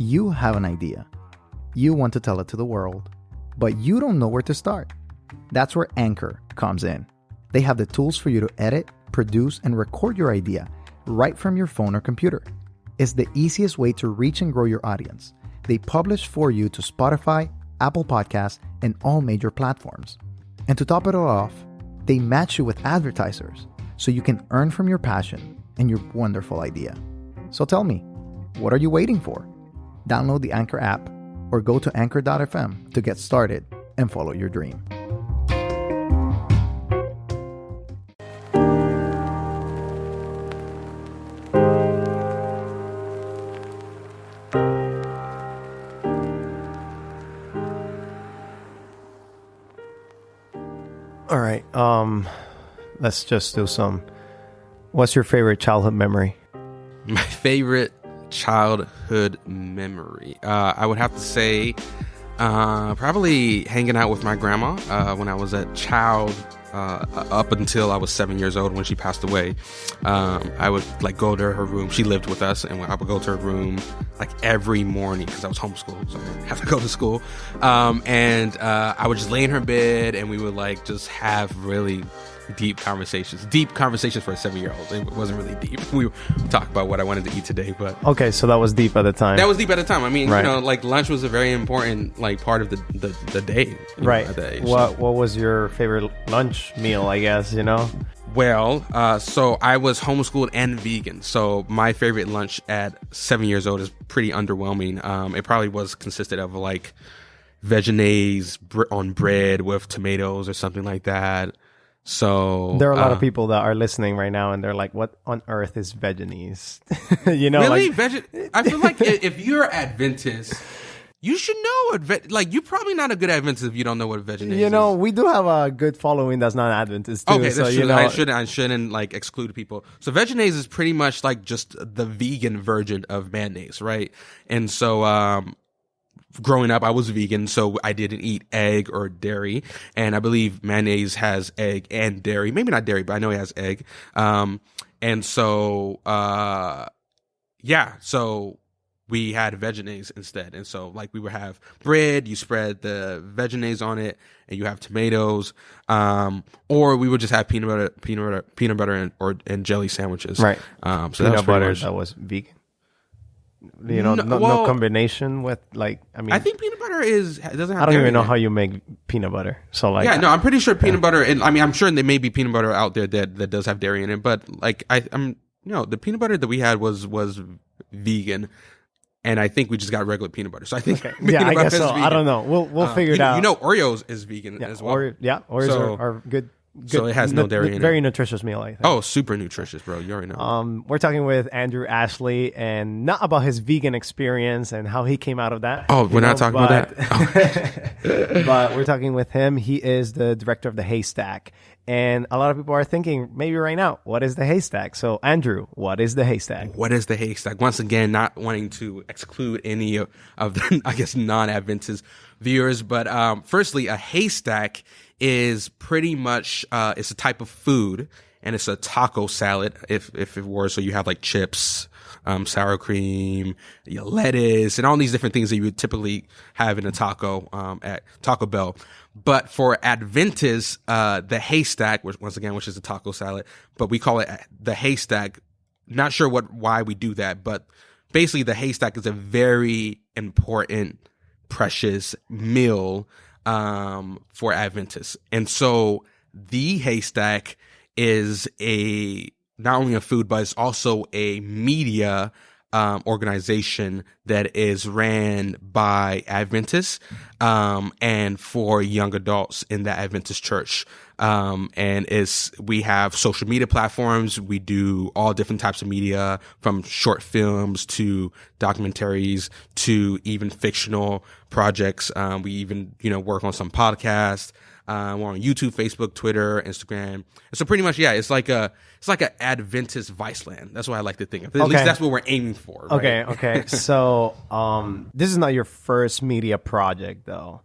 You have an idea. You want to tell it to the world, but you don't know where to start. That's where Anchor comes in. They have the tools for you to edit, produce, and record your idea right from your phone or computer. It's the easiest way to reach and grow your audience. They publish for you to Spotify, Apple Podcasts, and all major platforms. And to top it all off, they match you with advertisers so you can earn from your passion and your wonderful idea. So tell me, what are you waiting for? Download the Anchor app or go to anchor.fm to get started and follow your dream. All right. Let's just do some. What's your favorite childhood memory? My favorite childhood memory. I would have to say probably hanging out with my grandma when I was a child, up until I was 7 years old when she passed away. I would go to her room. She lived with us, and I would go to her room every morning because I was homeschooled, so I didn't have to go to school. And I would just lay in her bed, and we would just have really deep conversations for a 7-year-old. It wasn't really deep. We talked about what I wanted to eat today, but okay, so that was deep at the time. That was deep at the time. I mean, right. Lunch was a very important part of the day. Right. At that age. What was your favorite lunch meal? I guess Well, so I was homeschooled and vegan. So my favorite lunch at 7 years old is pretty underwhelming. It probably consisted of Vegenaise on bread with tomatoes or something like that. So there are a lot of people that are listening right now, and they're like, "What on earth is Vegenaise?" Really, I feel like if you're Adventist, you should know what you're probably not a good Adventist if you don't know what Vegenaise is. We do have a good following that's not Adventist too. Okay, that's so, true. I shouldn't exclude people. So Vegenaise is pretty much just the vegan version of mayonnaise, right? And so growing up, I was vegan, so I didn't eat egg or dairy. And I believe mayonnaise has egg and dairy. Maybe not dairy, but I know it has egg. And so, so we had Vegenaise instead. And so, we would have bread, you spread the Vegenaise on it, and you have tomatoes. Or we would just have peanut butter and jelly sandwiches. Right. So peanut butter that was vegan. No combination with I think peanut butter doesn't have. I don't even know in it. how you make peanut butter. So I'm pretty sure peanut butter, and I'm sure there may be peanut butter out there that does have dairy in it, but the peanut butter that we had was vegan, and I think we just got regular peanut butter. So I think I guess so. I don't know. We'll figure it out. Oreos is vegan as well. Oreos are good. So it has no dairy in it. Very nutritious meal, I think. Oh, super nutritious, bro. You already know. We're talking with Andrew Ashley, and not about his vegan experience and how he came out of that. Oh, we're not talking about that? But we're talking with him. He is the director of the Haystack. And a lot of people are thinking, maybe right now, what is the Haystack? So, Andrew, what is the Haystack? What is the Haystack? Once again, not wanting to exclude any of the, I guess, non-Adventist viewers. But firstly, a haystack is pretty much it's a type of food, and it's a taco salad if it were. So you have chips, sour cream, lettuce, and all these different things that you would typically have in a taco at Taco Bell. But for Adventists, the haystack, which is a taco salad, but we call it the Haystack. Not sure why we do that, but basically the Haystack is a very important, precious meal for Adventists. And so the Haystack is not only a food, but it's also a media organization that is ran by Adventists and for young adults in the Adventist church. And we have social media platforms. We do all different types of media, from short films to documentaries to even fictional projects. We even, work on some podcasts. We're on YouTube, Facebook, Twitter, Instagram. And so pretty much, it's like a Adventist Viceland. That's what I like to think of. At least that's what we're aiming for. Right? Okay. So, this is not your first media project, though.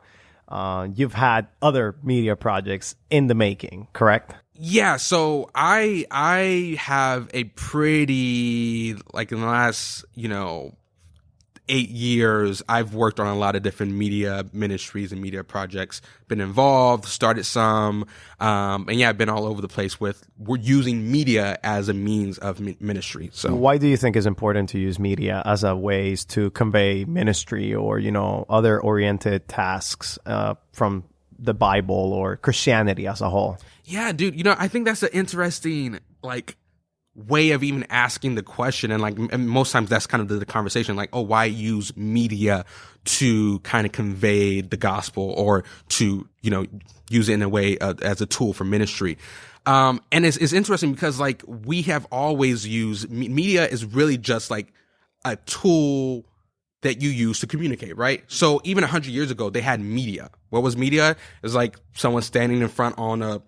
You've had other media projects in the making, correct? Yeah. So I have a pretty, in the last, 8 years, I've worked on a lot of different media ministries and media projects, been involved, started some, and yeah, I've been all over the place we're using media as a means of ministry. So why do you think it's important to use media as a ways to convey ministry or, other oriented tasks from the Bible or Christianity as a whole? Yeah, dude, I think that's an interesting, way of even asking the question. And most times that's kind of the conversation, why use media to kind of convey the gospel or to, use it in a way as a tool for ministry. And it's interesting because we have always used media is really just a tool that you use to communicate, right? So even 100 years ago, they had media. What was media? It was someone standing in front on a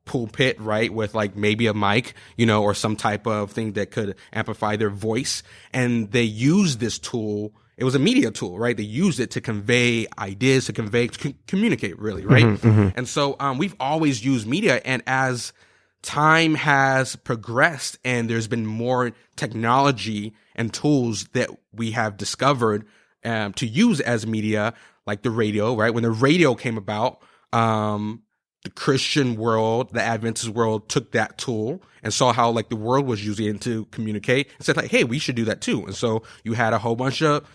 pulpit, right, with maybe a mic, or some type of thing that could amplify their voice. And they used this tool. It was a media tool, right? They used it to convey ideas, to communicate, really, right? And so we've always used media. And as time has progressed and there's been more technology and tools that we have discovered to use as media, like the radio, right? When the radio came about, the Christian world, the Adventist world took that tool and saw how the world was using it to communicate and said hey, we should do that too. And so you had a whole bunch of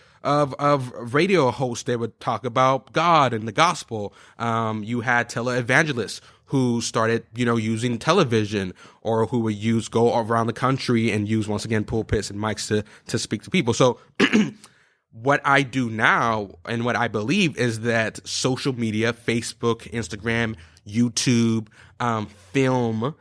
radio hosts that would talk about God and the gospel. You had televangelists who started, using television or who would go around the country and use, once again, pulpits and mics to speak to people. So what I do now and what I believe is that social media, Facebook, Instagram, YouTube, film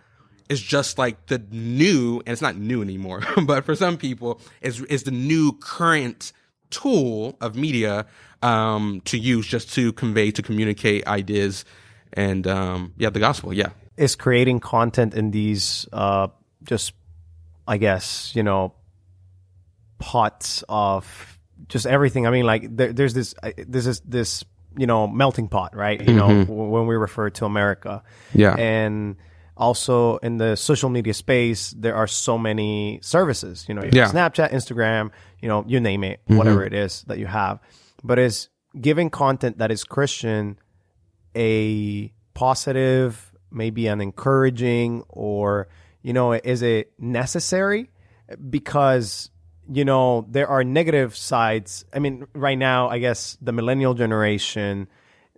is just the new, and it's not new anymore, but for some people is the new current tool of media to use just to convey, to communicate ideas and the gospel. Yeah. Is creating content in these just, I guess, pots of just everything. I mean, there's this melting pot, right? When we refer to America. Yeah. And also in the social media space, there are so many services, you have Snapchat, Instagram, you name it, whatever it is that you have. But is giving content that is Christian a positive, maybe an encouraging, or, is it necessary? Because there are negative sides. I mean, right now, I guess the millennial generation,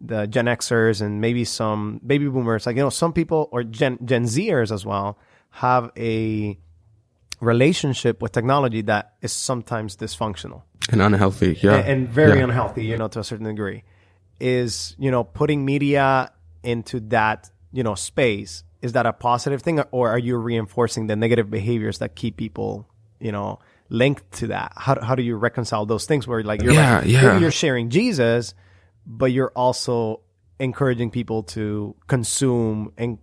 the Gen Xers, and maybe some baby boomers, some people, or Gen Zers as well, have a relationship with technology that is sometimes dysfunctional and unhealthy. Yeah. And very unhealthy, to a certain degree. Is, putting media into that, space, is that a positive thing, or are you reinforcing the negative behaviors that keep people, linked to that? How do you reconcile those things where you're sharing Jesus, but you're also encouraging people to consume and,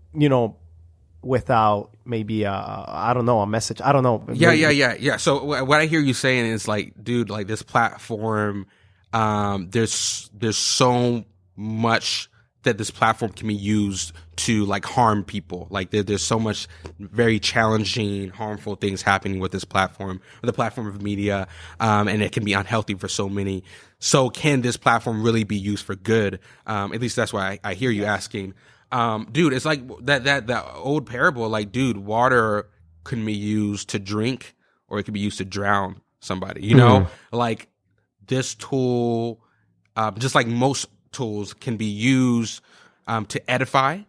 without maybe a message. I don't know. Yeah. So what I hear you saying is dude, this platform, there's so much that this platform can be used to harm people. There's so much very challenging, harmful things happening with this platform, with the platform of media, and it can be unhealthy for so many. So can this platform really be used for good? At least that's why I hear you asking. Dude, it's that old parable, dude, water can be used to drink or it could be used to drown somebody, this tool, just like most tools, can be used to edify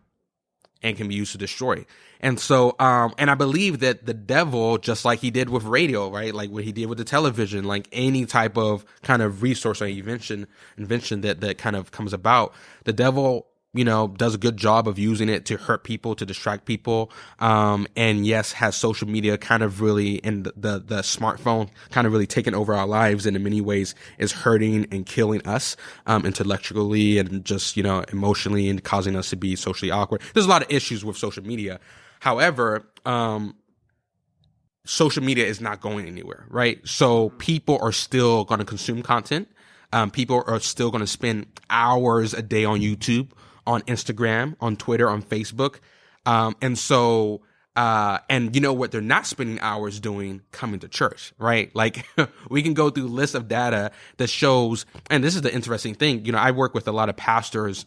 and can be used to destroy. And so, and I believe that the devil, just like he did with radio, right? What he did with the television, any type of kind of resource or invention that kind of comes about, the devil, does a good job of using it to hurt people, to distract people. And yes, has social media kind of really, and the smartphone kind of really taken over our lives, and in many ways is hurting and killing us, intellectually and just, emotionally, and causing us to be socially awkward. There's a lot of issues with social media. However, social media is not going anywhere, right? So people are still going to consume content. People are still going to spend hours a day on YouTube, on Instagram, on Twitter, on Facebook. And so And you know what they're not spending hours doing? Coming to church, right? Like we can go through lists of data that shows, and this is the interesting thing. I work with a lot of pastors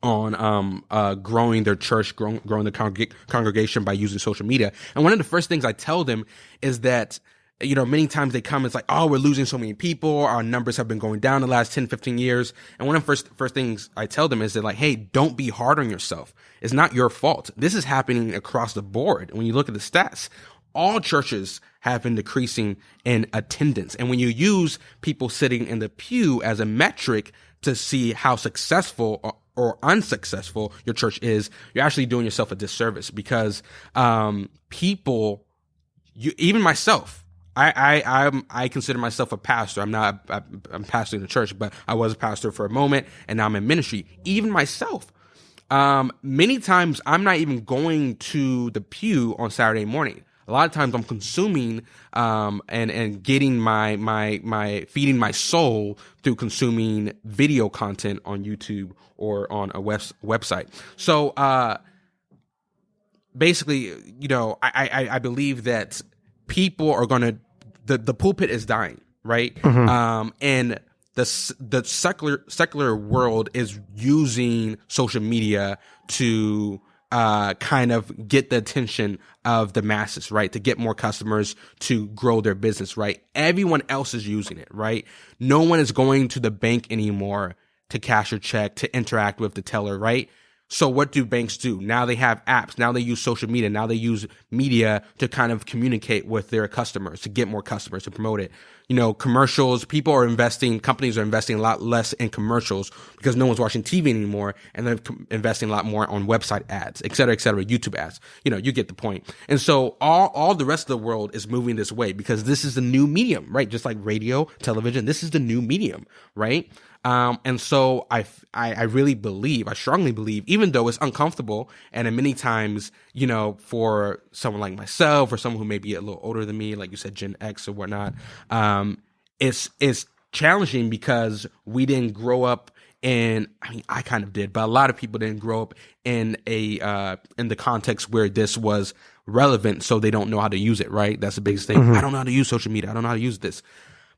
on growing their church, growing the congregation by using social media. And one of the first things I tell them is that, many times they come, it's like, oh, we're losing so many people. Our numbers have been going down the last 10, 15 years. And one of the first things I tell them is that, like, hey, don't be hard on yourself. It's not your fault. This is happening across the board. When you look at the stats, all churches have been decreasing in attendance. And when you use people sitting in the pew as a metric to see how successful or unsuccessful your church is, you're actually doing yourself a disservice, because people, even myself, I consider myself a pastor. I'm pastoring the church, but I was a pastor for a moment, and now I'm in ministry. Even myself, many times I'm not even going to the pew on Saturday morning. A lot of times I'm consuming and getting my feeding my soul through consuming video content on YouTube or on a website. So basically, I believe that people are going to, the pulpit is dying, right? Mm-hmm. And the secular world is using social media to kind of get the attention of the masses, right? To get more customers, to grow their business, right? Everyone else is using it, right? No one is going to the bank anymore to cash a check, to interact with the teller, right? So what do banks do? Now they have apps. Now they use social media. Now they use media to kind of communicate with their customers, to get more customers, to promote it. Commercials, companies are investing a lot less in commercials because no one's watching TV anymore, and they're investing a lot more on website ads, et cetera, YouTube ads. You get the point. And so all the rest of the world is moving this way because this is the new medium, right? Just like radio, television, this is the new medium, right? And so I strongly believe, even though it's uncomfortable, and in many times, for someone like myself or someone who may be a little older than me, like you said, Gen X or whatnot, it's challenging because we didn't grow up I kind of did, but a lot of people didn't grow up in the context where this was relevant, so they don't know how to use it, right? That's the biggest thing. Mm-hmm. I don't know how to use social media. I don't know how to use this.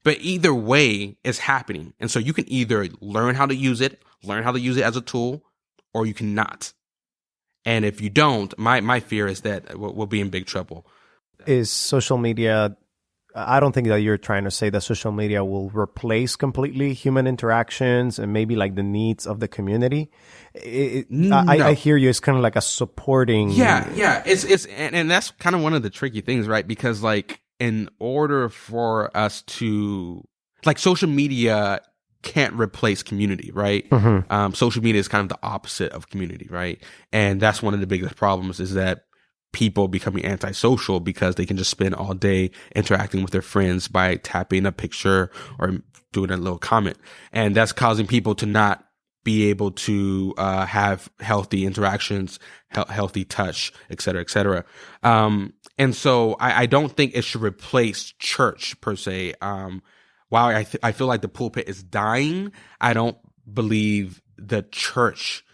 But either way, it's happening. And so you can either learn how to use it as a tool, or you cannot. And if you don't, my fear is that we'll be in big trouble. Is social media, I don't think that you're trying to say that social media will replace completely human interactions and maybe like the needs of the community. No. I hear you. It's kind of like a supporting. Yeah. And that's kind of one of the tricky things, right? Because like, in order for us to, like, social media can't replace community, right? Mm-hmm. Social media is kind of the opposite of community, right? And that's one of the biggest problems, is that people becoming antisocial because they can just spend all day interacting with their friends by tapping a picture or doing a little comment. And that's causing people to not be able to have healthy interactions, healthy touch, et cetera, et cetera. And so I don't think it should replace church per se. While I feel like the pulpit is dying, I don't believe the church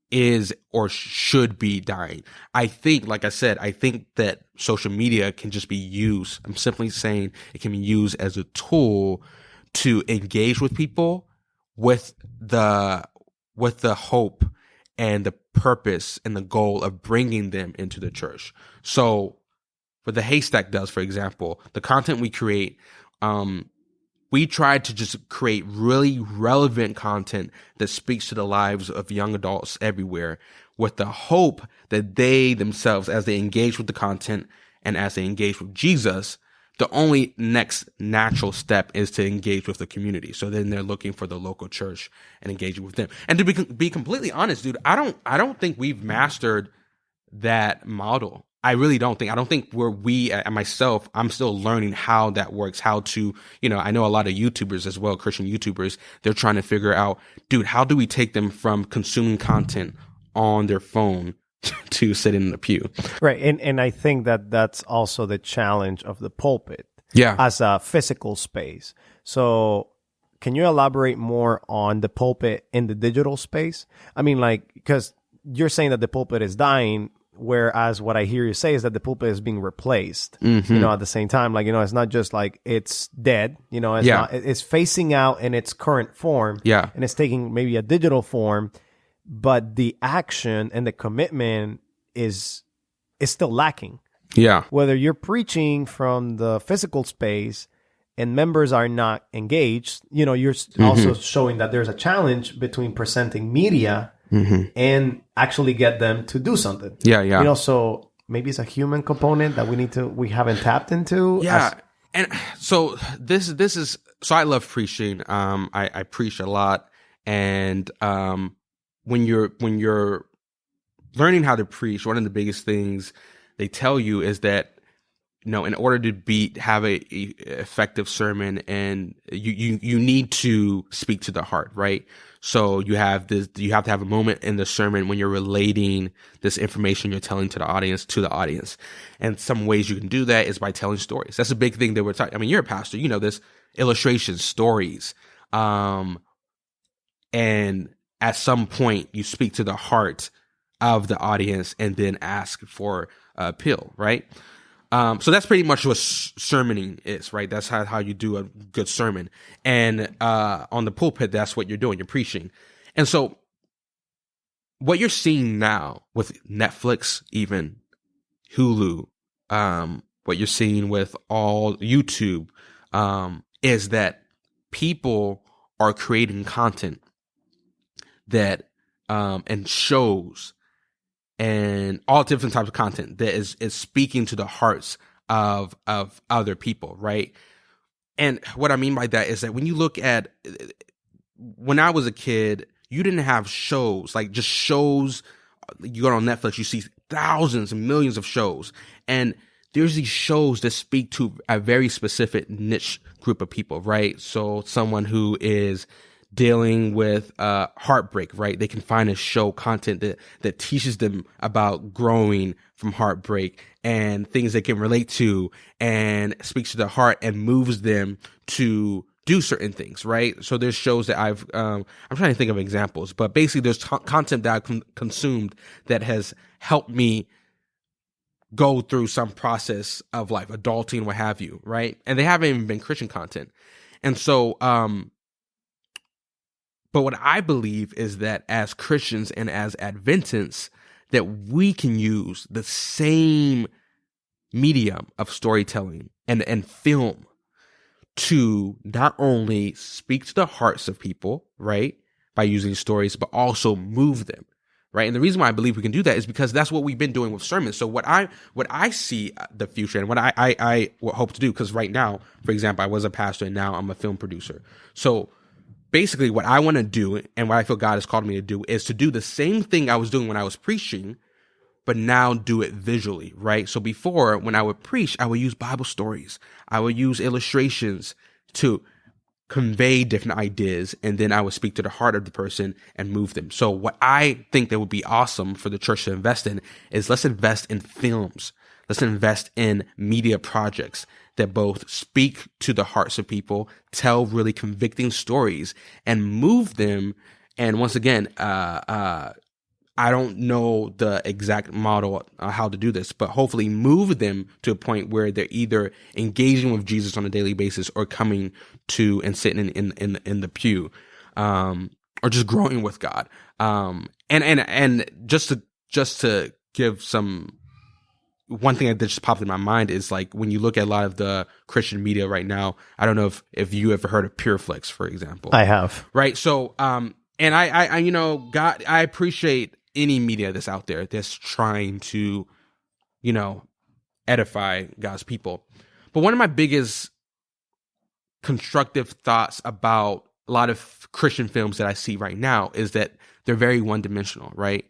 is or should be dying. I think, like I said, that social media can just be used. I'm simply saying it can be used as a tool to engage with people with the hope and the purpose and the goal of bringing them into the church. So what the Haystack does, for example, the content we create, we try to just create really relevant content that speaks to the lives of young adults everywhere, with the hope that they themselves, as they engage with the content and as they engage with Jesus, the only next natural step is to engage with the community. So then they're looking for the local church and engaging with them. And to be completely honest, dude, I don't think we've mastered that model. I really don't think. I don't think myself, I'm still learning how that works, how to, I know a lot of YouTubers as well, Christian YouTubers, they're trying to figure out, dude, how do we take them from consuming content on their phone to sitting in the pew? Right. And I think that that's also the challenge of the pulpit. Yeah. As a physical space. So can you elaborate more on the pulpit in the digital space? I mean, like, because you're saying that the pulpit is dying. whereas what I hear you say is that the pulpit is being replaced, Mm-hmm. you know, at the same time. Like, you know, it's not just like it's dead, you know, it's phasing out in its current form. Yeah. And it's taking maybe a digital form, but the action and the commitment is still lacking. Yeah. Whether you're preaching from the physical space and members are not engaged, you know, you're also showing that there's a challenge between presenting media and actually get them to do something. Yeah, yeah. You know, so maybe it's a human component that we haven't tapped into. Yeah. And so this is, so I love preaching. I preach a lot. And when you're learning how to preach, one of the biggest things they tell you is that, you know, in order to have a effective sermon, and you need to speak to the heart, right? So you have to have a moment in the sermon when you're relating this information you're telling to the audience. And some ways you can do that is by telling stories. That's a big thing that we're talking. I mean, you're a pastor, you know this, illustrations, stories. And at some point you speak to the heart of the audience and then ask for appeal, right? So that's pretty much what sermoning is, right? That's how you do a good sermon. And on the pulpit, that's what you're doing. You're preaching. And so what you're seeing now with Netflix, even Hulu, what you're seeing with all YouTube, is that people are creating content that and shows and all different types of content that is speaking to the hearts of other people, right? And what I mean by that is that when you look at, when I was a kid, you didn't have shows, like just shows. You go on Netflix, you see thousands and millions of shows. And there's these shows that speak to a very specific niche group of people, right? So someone who is dealing with heartbreak, right? They can find a show content that teaches them about growing from heartbreak and things they can relate to and speaks to the heart and moves them to do certain things, right? So there's shows that I'm trying to think of examples, but basically there's content that I've consumed that has helped me go through some process of life, adulting, what have you, right? And they haven't even been Christian content. And so, but what I believe is that as Christians and as Adventists, that we can use the same medium of storytelling and film to not only speak to the hearts of people, right, by using stories, but also move them, right? And the reason why I believe we can do that is because that's what we've been doing with sermons. So what I see the future and what I hope to do, because right now, for example, I was a pastor and now I'm a film producer. So basically what I want to do and what I feel God has called me to do is to do the same thing I was doing when I was preaching, but now do it visually, right? So before, when I would preach, I would use Bible stories. I would use illustrations to convey different ideas, and then I would speak to the heart of the person and move them. So what I think that would be awesome for the church to invest in is let's invest in films. Let's invest in media projects that both speak to the hearts of people, tell really convicting stories, and move them. And once again, I don't know the exact model how to do this, but hopefully move them to a point where they're either engaging with Jesus on a daily basis or coming to and sitting in the pew, or just growing with God. And just to give some. One thing that just popped in my mind is like when you look at a lot of the Christian media right now, I don't know if you ever heard of PureFlix, for example. I have. Right. So, and I you know, God, I appreciate any media that's out there that's trying to, you know, edify God's people. But one of my biggest constructive thoughts about a lot of Christian films that I see right now is that they're very one-dimensional, right?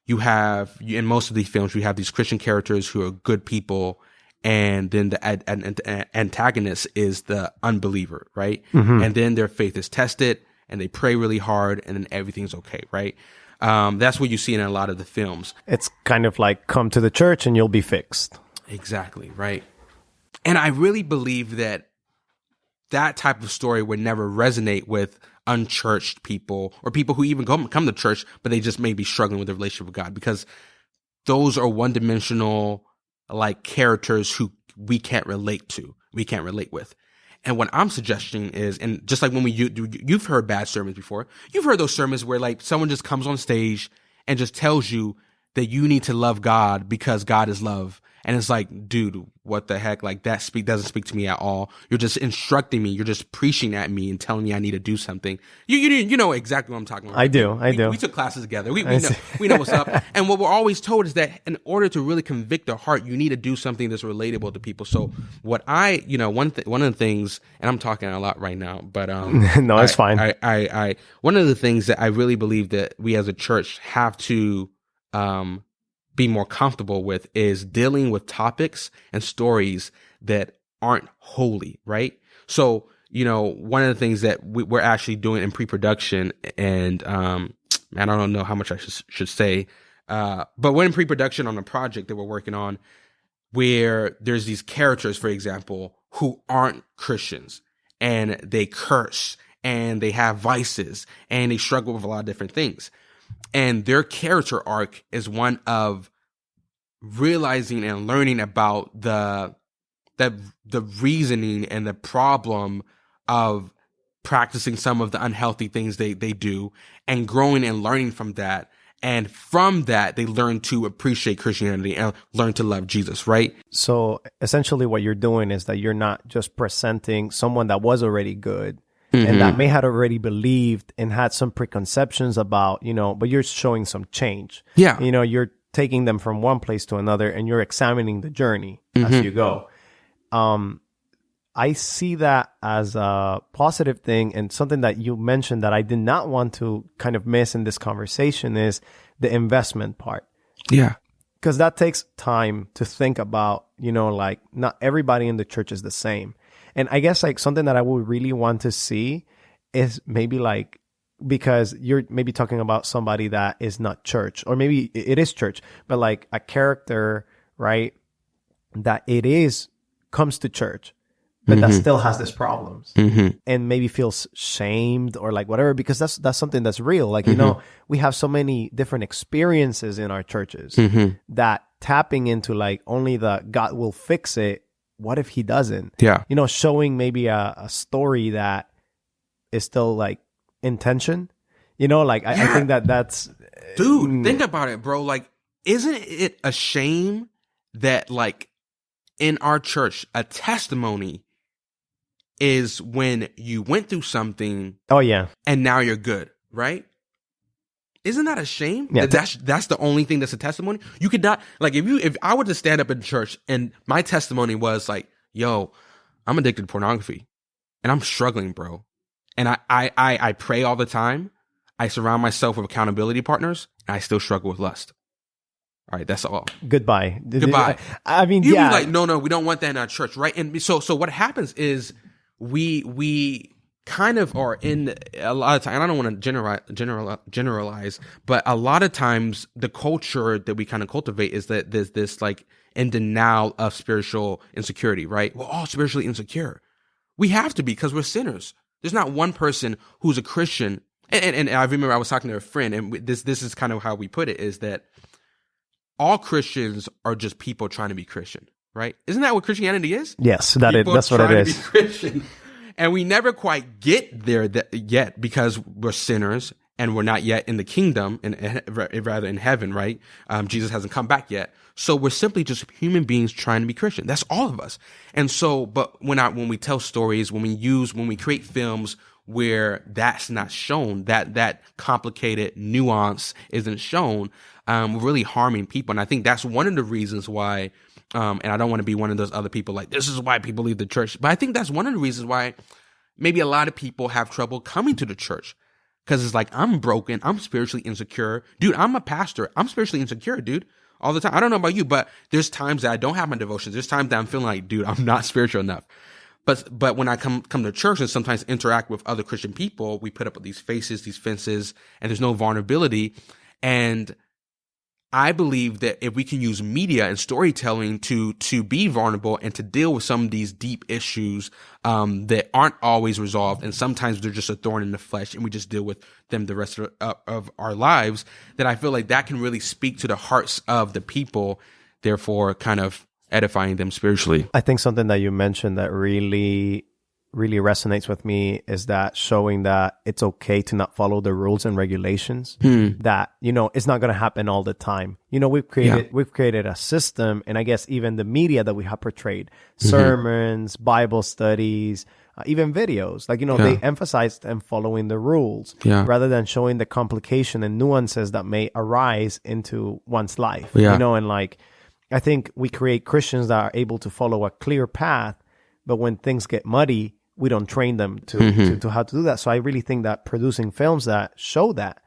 You have, in most of these films, you have these Christian characters who are good people, and then the antagonist is the unbeliever, right? Mm-hmm. And then their faith is tested, and they pray really hard, and then everything's okay, right? That's what you see in a lot of the films. It's kind of like, come to the church and you'll be fixed. Exactly, right? And I really believe that type of story would never resonate with unchurched people or people who even come to church, but they just may be struggling with their relationship with God, because those are one-dimensional like characters who we can't relate to, we can't relate with. And what I'm suggesting is, and just like when you've heard bad sermons before, you've heard those sermons where like someone just comes on stage and just tells you that you need to love God because God is love. And it's like, dude, what the heck? Like that doesn't speak to me at all. You're just instructing me. You're just preaching at me and telling me I need to do something. You know exactly what I'm talking about. I do. We took classes together. We know what's up. And what we're always told is that in order to really convict a heart, you need to do something that's relatable to people. So what one of the things, and I'm talking a lot right now, but no, it's fine. I one of the things that I really believe that we as a church have to be more comfortable with is dealing with topics and stories that aren't holy, right? So, one of the things that we're actually doing in pre-production, and I don't know how much I should say, but we're in pre-production on a project that we're working on where there's these characters, for example, who aren't Christians, and they curse, and they have vices, and they struggle with a lot of different things. And their character arc is one of realizing and learning about the reasoning and the problem of practicing some of the unhealthy things they do, and growing and learning from that. And from that, they learn to appreciate Christianity and learn to love Jesus, right? So essentially what you're doing is that you're not just presenting someone that was already good, and that may have already believed and had some preconceptions about, but you're showing some change. Yeah. You're taking them from one place to another, and you're examining the journey as you go. I see that as a positive thing, and something that you mentioned that I did not want to kind of miss in this conversation is the investment part. Yeah. Because that takes time to think about, like not everybody in the church is the same. And I guess like something that I would really want to see is maybe like, because you're maybe talking about somebody that is not church, or maybe it is church, but like a character, right, that comes to church, but that still has these problems, and maybe feels shamed or like whatever, because that's something that's real. Like, we have so many different experiences in our churches that tapping into like only the God will fix it. What if he doesn't? Yeah. Showing maybe a story that is still like in tension. I think that's... Dude, think about it, bro. Like, isn't it a shame that like in our church, a testimony is when you went through something. Oh, yeah. And now you're good, right? Isn't that a shame? Yeah, That's the only thing that's a testimony. You could not, like, if I were to stand up in church and my testimony was like, yo, I'm addicted to pornography and I'm struggling, bro. And I pray all the time. I surround myself with accountability partners, and I still struggle with lust. All right, that's all. Goodbye. I mean, you'd be like, no, we don't want that in our church, right? And so what happens is we kind of are in a lot of time. I don't want to generalize, but a lot of times the culture that we kind of cultivate is that there's this like in denial of spiritual insecurity, right? We're all spiritually insecure. We have to be, because we're sinners. There's not one person who's a Christian. And I remember I was talking to a friend, and this is kind of how we put it, is that all Christians are just people trying to be Christian, right? Isn't that what Christianity is? Yes, that's what it is. To be Christian. And we never quite get there yet, because we're sinners and we're not yet in the kingdom, and rather in heaven, right? Jesus hasn't come back yet. So we're simply just human beings trying to be Christian. That's all of us. And so, but when we tell stories, when we create films where that's not shown, that complicated nuance isn't shown, we're really harming people. And I think that's one of the reasons why, and I don't want to be one of those other people like, this is why people leave the church. But I think that's one of the reasons why maybe a lot of people have trouble coming to the church. Because it's like, I'm broken. I'm spiritually insecure. Dude, I'm a pastor. I'm spiritually insecure, dude, all the time. I don't know about you, but there's times that I don't have my devotions. There's times that I'm feeling like, dude, I'm not spiritual enough. But when I come to church and sometimes interact with other Christian people, we put up with these faces, these fences, and there's no vulnerability. And I believe that if we can use media and storytelling to be vulnerable and to deal with some of these deep issues that aren't always resolved, and sometimes they're just a thorn in the flesh, and we just deal with them the rest of our lives, that I feel like that can really speak to the hearts of the people, therefore kind of edifying them spiritually. I think something that you mentioned that really resonates with me is that showing that it's okay to not follow the rules and regulations, that, you know, it's not going to happen all the time. You know, we've created a system, and I guess even the media that we have portrayed, sermons, Bible studies, even videos, like, you know, they emphasize them following the rules rather than showing the complication and nuances that may arise into one's life, you know, and like, I think we create Christians that are able to follow a clear path, but when things get muddy, we don't train them to how to do that. So I really think that producing films that show that,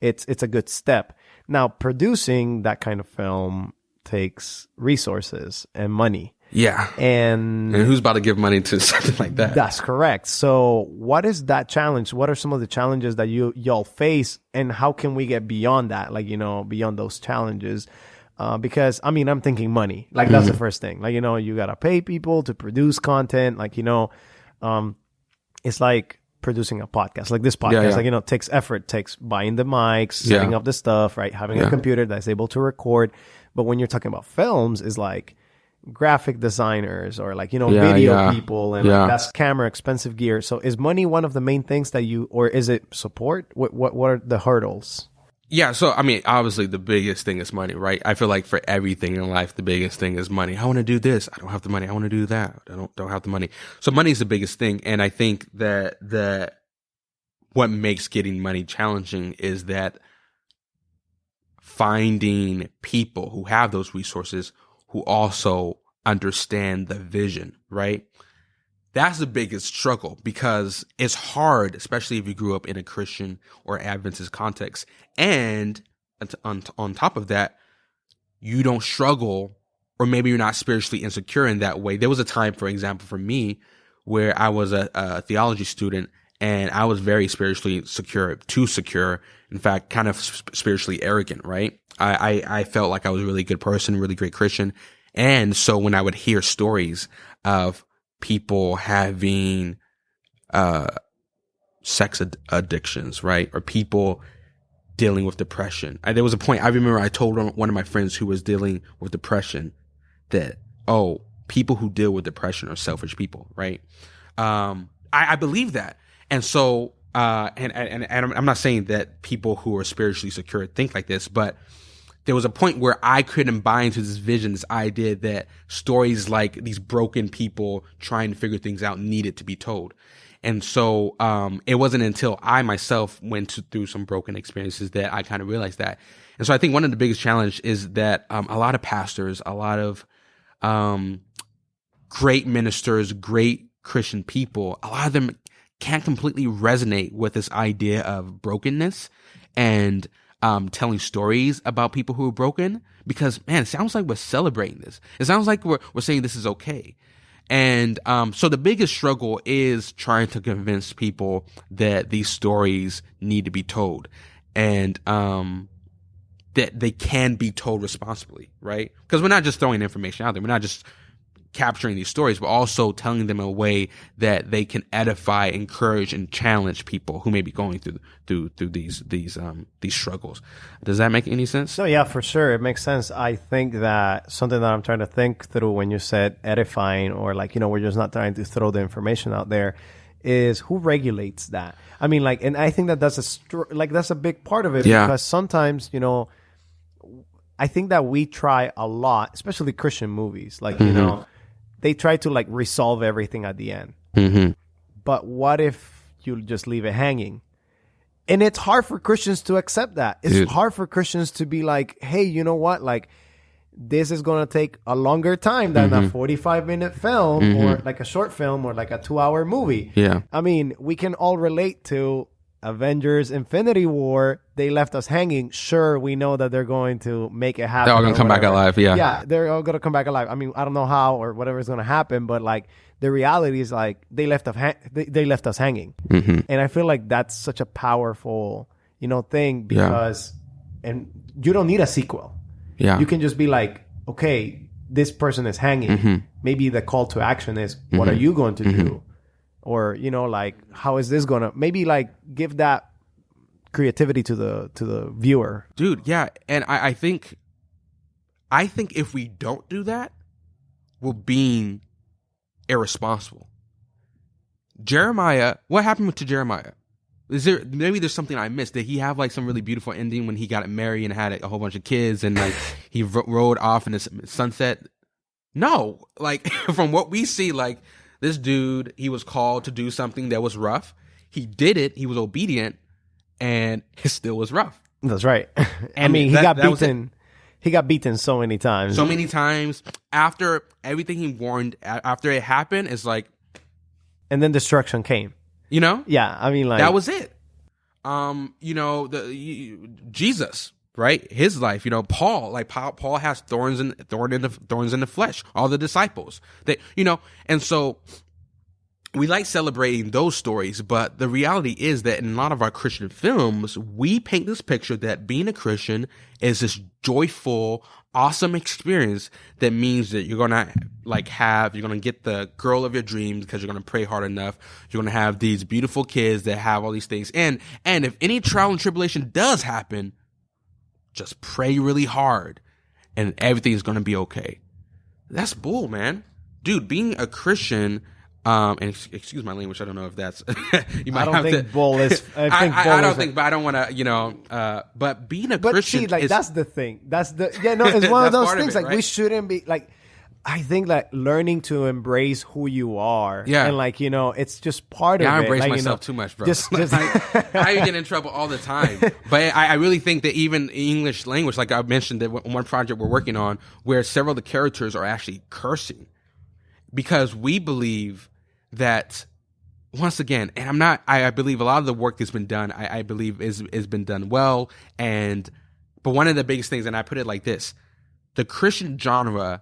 it's a good step. Now, producing that kind of film takes resources and money. Yeah. And who's about to give money to something like that? That's correct. So what is that challenge? What are some of the challenges that y'all face, and how can we get beyond that? Like, you know, beyond those challenges? Because, I mean, I'm thinking money. Like, that's the first thing. Like, you know, you got to pay people to produce content. Like, you know, it's like producing a podcast. Like this podcast, like, you know, it takes effort, takes buying the mics, setting up the stuff, right? Having a computer that's able to record. But when you're talking about films, is like graphic designers or like, you know, video people and like that's camera, expensive gear. So is money one of the main things that or is it support? What are the hurdles? Yeah, so I mean, obviously the biggest thing is money, right? I feel like for everything in life, the biggest thing is money. I want to do this. I don't have the money. I want to do that. I don't have the money. So money is the biggest thing. And I think that what makes getting money challenging is that finding people who have those resources who also understand the vision, right? That's the biggest struggle, because it's hard, especially if you grew up in a Christian or Adventist context. And on top of that, you don't struggle, or maybe you're not spiritually insecure in that way. There was a time, for example, for me, where I was a theology student, and I was very spiritually secure, too secure. In fact, kind of spiritually arrogant, right? I felt like I was a really good person, really great Christian. And so when I would hear stories of people having sex addictions, right? Or people dealing with depression. There was a point, I remember I told one of my friends who was dealing with depression that, oh, people who deal with depression are selfish people, right? I believe that. And so, and I'm not saying that people who are spiritually secure think like this, but there was a point where I couldn't buy into this vision, this idea that stories like these broken people trying to figure things out needed to be told. And so it wasn't until I myself went through some broken experiences that I kind of realized that. And so I think one of the biggest challenges is that a lot of pastors, a lot of great ministers, great Christian people, a lot of them can't completely resonate with this idea of brokenness and telling stories about people who are broken, because, man, it sounds like we're celebrating this. It sounds like we're saying this is okay. And so the biggest struggle is trying to convince people that these stories need to be told, and that they can be told responsibly, right? Because we're not just throwing information out there. We're not just capturing these stories, but also telling them in a way that they can edify, encourage, and challenge people who may be going through these struggles. Does that make any sense? So yeah, for sure, it makes sense. I think that something that I'm trying to think through when you said edifying, or like, you know, we're just not trying to throw the information out there, is who regulates that? I mean, like, and I think that that's a big part of it, because sometimes, you know, I think that we try a lot, especially Christian movies, like, you know, they try to like resolve everything at the end. But what if you just leave it hanging? And it's hard for Christians to accept that. It's hard for Christians to be like, hey, you know what? Like, this is going to take a longer time than a 45-minute film or like a short film or like a 2-hour movie. Yeah. I mean, we can all relate to Avengers Infinity War. They left us hanging. Sure, we know that they're going to make it happen. They're all going to come back alive, Yeah, they're all going to come back alive. I mean, I don't know how or whatever is going to happen, but like the reality is like they left us hanging. And I feel like that's such a powerful, you know, thing, because and you don't need a sequel. Yeah. You can just be like, okay, this person is hanging. Maybe the call to action is, what are you going to do? Or, you know, like, how is this going to, maybe like give that creativity to the viewer. Dude, yeah. And I think if we don't do that, we're being irresponsible. Jeremiah, what happened to Jeremiah? Maybe there's something I missed. Did he have like some really beautiful ending when he got married and had a whole bunch of kids and like he rode off in the sunset? No, like from what we see, like this dude, he was called to do something that was rough. He did it. He was obedient, and it still was rough. That's right. I mean, he got beaten. He got beaten so many times. So many times. After everything he warned, after it happened, it's like, and then destruction came. You know? Yeah, I mean, like that was it. You know, Jesus, right? His life. You know, Paul has thorns in the flesh. All the disciples, and so we like celebrating those stories, but the reality is that in a lot of our Christian films, we paint this picture that being a Christian is this joyful, awesome experience that means that you're gonna you're gonna get the girl of your dreams because you're gonna pray hard enough. You're gonna have these beautiful kids that have all these things, and if any trial and tribulation does happen, just pray really hard, and everything's gonna be okay. That's bull, man, dude. Being a Christian. And excuse my language. I don't know if that's. You might I don't think bull is. I don't think, but I don't want to. But being a Christian, see, like that's the thing. It's one of those things. It, like right? We shouldn't be like. I think like learning to embrace who you are. Yeah. And like it's just part of it. I embrace like, myself too much, bro. Just I get in trouble all the time. But I really think that even English language, like I mentioned, that one project we're working on, where several of the characters are actually cursing, because we believe that, once again, and I believe a lot of the work that's been done, I believe has been done well. But one of the biggest things, and I put it like this, the Christian genre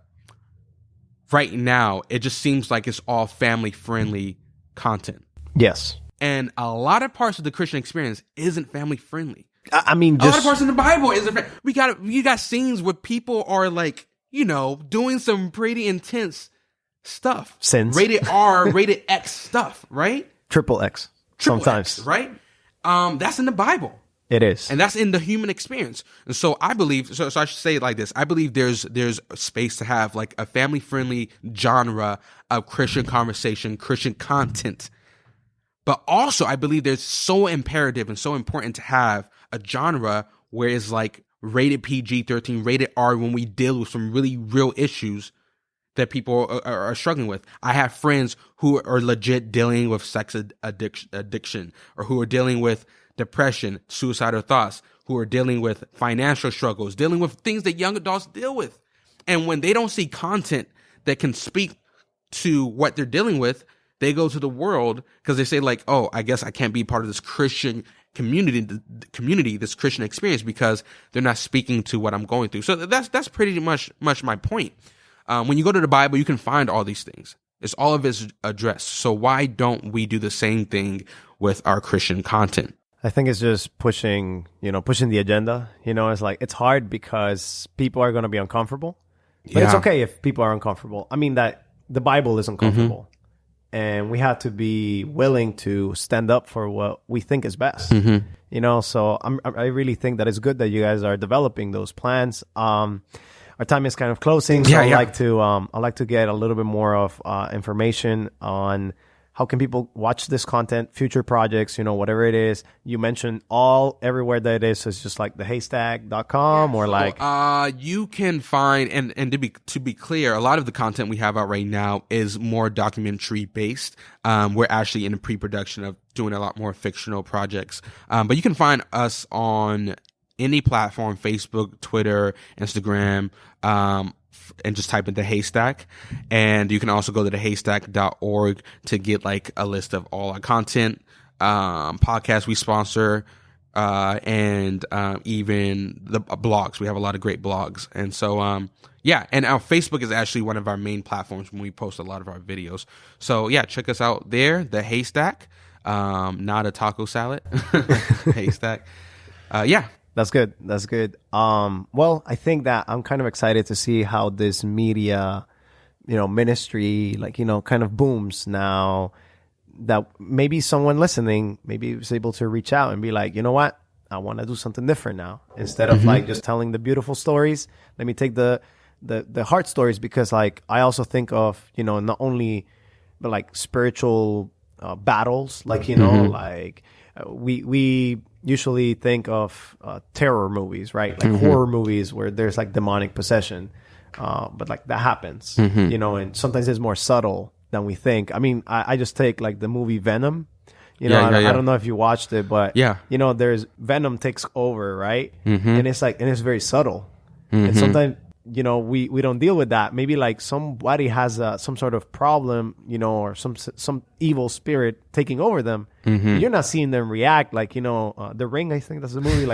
right now, it just seems like it's all family friendly content. Yes. And a lot of parts of the Christian experience isn't family friendly. I mean, a lot of parts in the Bible isn't. You got scenes where people are like, doing some pretty intense stuff. Sins. Rated R, rated X stuff, right? Triple X. Sometimes. X, right? That's in the Bible. It is. And that's in the human experience. And so I believe, so I should say it like this. I believe there's a space to have like a family-friendly genre of Christian conversation, Christian content. But also I believe there's so imperative and so important to have a genre where it's like rated PG-13, rated R, when we deal with some really real issues that people are struggling with. I have friends who are legit dealing with sex addiction, or who are dealing with depression, suicidal thoughts, who are dealing with financial struggles, dealing with things that young adults deal with. And when they don't see content that can speak to what they're dealing with, they go to the world because they say like, oh, I guess I can't be part of this Christian community, this Christian experience, because they're not speaking to what I'm going through. So that's pretty much my point. When you go to the Bible, you can find all these things. It's all of it's addressed. So why don't we do the same thing with our Christian content? I think it's just pushing the agenda. It's like, it's hard because people are going to be uncomfortable. But it's okay if people are uncomfortable. I mean, that the Bible is uncomfortable. Mm-hmm. And we have to be willing to stand up for what we think is best. Mm-hmm. So I really think that it's good that you guys are developing those plans. Our time is kind of closing, so I'd like to get a little bit more of information on how can people watch this content, future projects, whatever it is. You mentioned everywhere that it is. So it's just like the haystack.com or like. You can find, and to be clear, a lot of the content we have out right now is more documentary based. We're actually in the pre-production of doing a lot more fictional projects. But you can find us on any platform, Facebook, Twitter, Instagram, and just type in the Haystack. And you can also go to thehaystack.org to get like a list of all our content, podcasts we sponsor, and even the blogs. We have a lot of great blogs. And so, and our Facebook is actually one of our main platforms when we post a lot of our videos. So check us out there, the Haystack, not a taco salad, Haystack. That's good. That's good. Well, I think that I'm kind of excited to see how this media, ministry, kind of booms now, that maybe someone listening maybe is able to reach out and be like, you know what? I want to do something different now. Instead of just telling the beautiful stories, let me take the hard stories, because I also think of, not only but spiritual battles, we usually think of terror movies, right? Horror movies where there's demonic possession, but that happens, and sometimes it's more subtle than we think. I mean, I just take the movie Venom. I don't know if you watched it, but there's Venom takes over, right? And it's it's very subtle, and sometimes we don't deal with that. Maybe somebody has some sort of problem, or some evil spirit taking over them. You're not seeing them react The Ring. I think that's the movie.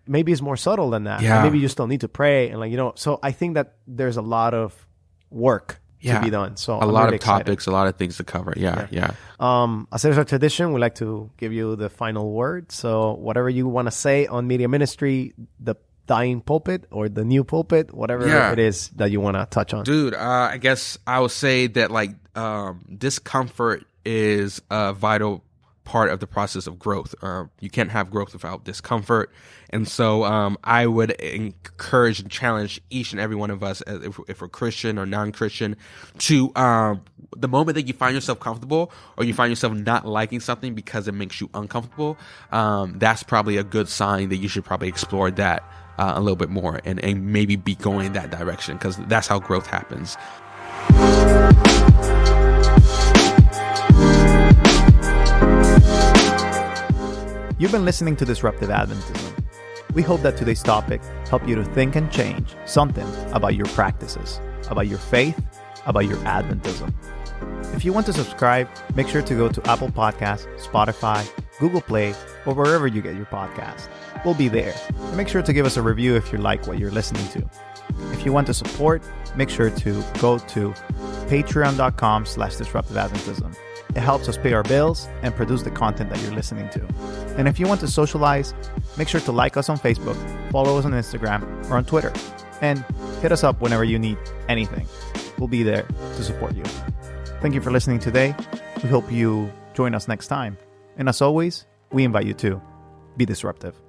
Maybe it's more subtle than that. Yeah. Maybe you still need to pray and So I think that there's a lot of work to be done. So a lot of topics, a lot of things to cover. Yeah. As is our tradition, we like to give you the final word. So whatever you want to say on media ministry, the dying pulpit or the new pulpit, whatever it is that you want to touch on. Dude, I guess I would say that discomfort is a vital part of the process of growth. You can't have growth without discomfort. And so I would encourage and challenge each and every one of us, if we're Christian or non-Christian, to the moment that you find yourself comfortable or you find yourself not liking something because it makes you uncomfortable, that's probably a good sign that you should probably explore that a little bit more and maybe be going in that direction, because that's how growth happens. You've been listening to Disruptive Adventism. We hope that today's topic helped you to think and change something about your practices, about your faith, about your Adventism. If you want to subscribe, make sure to go to Apple Podcasts, Spotify, Google Play, or wherever you get your podcast. We'll be there. And make sure to give us a review if you like what you're listening to. If you want to support, make sure to go to patreon.com/disruptiveadventism. It helps us pay our bills and produce the content that you're listening to. And if you want to socialize, make sure to like us on Facebook, follow us on Instagram or on Twitter, and hit us up whenever you need anything. We'll be there to support you. Thank you for listening today. We hope you join us next time. And as always, we invite you to be disruptive.